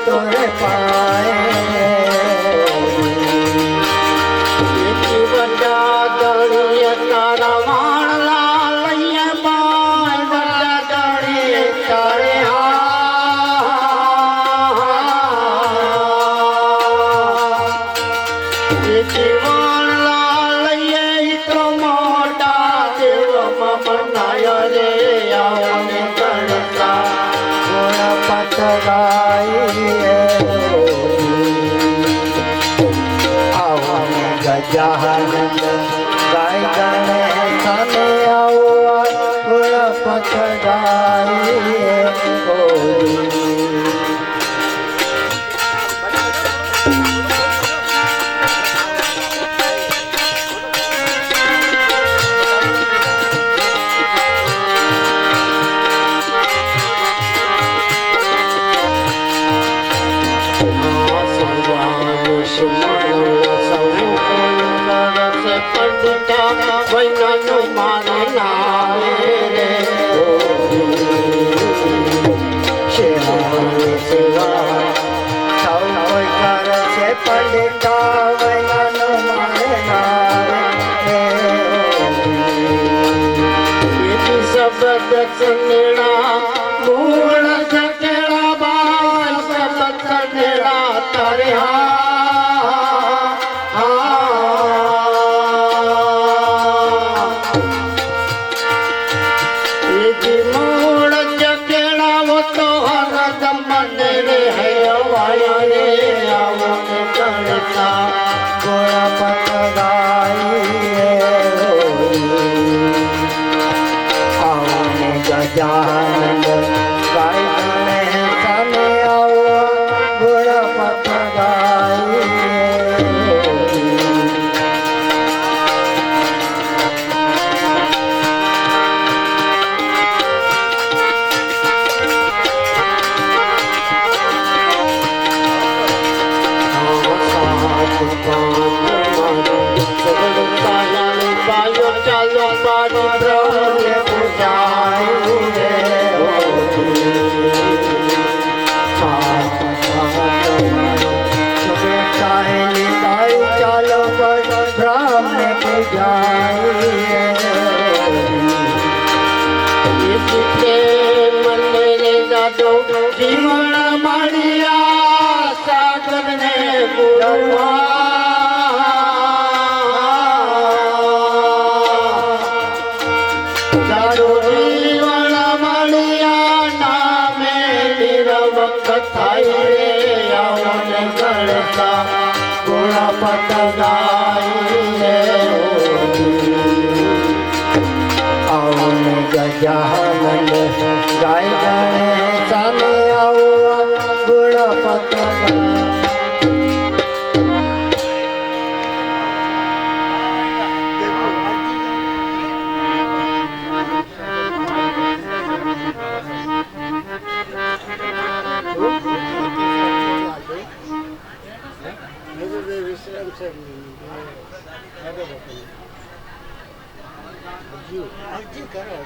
તોરે પાએ દળીએ તારા વાણલા લઈએ પાય બધા દળીએ તારે વાણલા લઈએ તો મોટા દેવમાં મનાય રે આવને ગણતા પત ગાઈએ આવને ગજાનંદ ગાય ગણે તને આવા ગુણપત ગાઈએ વૈનાનો મારે નારે રે સેવા સૌ કોઈ કરે છે પંડિતા વૈનાનો મારે નારે રે શબ્દ ચંદડા મૂળ જકેડા બાય શબ્દ ચંદડા તારે ગજાનંદ ગાય ગણે તને આવા ગુણપત ગાઈએ ચાલો પાડી પ્રભુને પૂજાય ચાલો બ્રહ્મને પૂજાય મને દાદો જીવન મળ્યા સાગરને પૂરવા થાય રે આવને ગણતા ગુણપત ગાઈએ આવને ગજાનંદ ગાય ગણે તને આવા ગુણપત અરજી કરો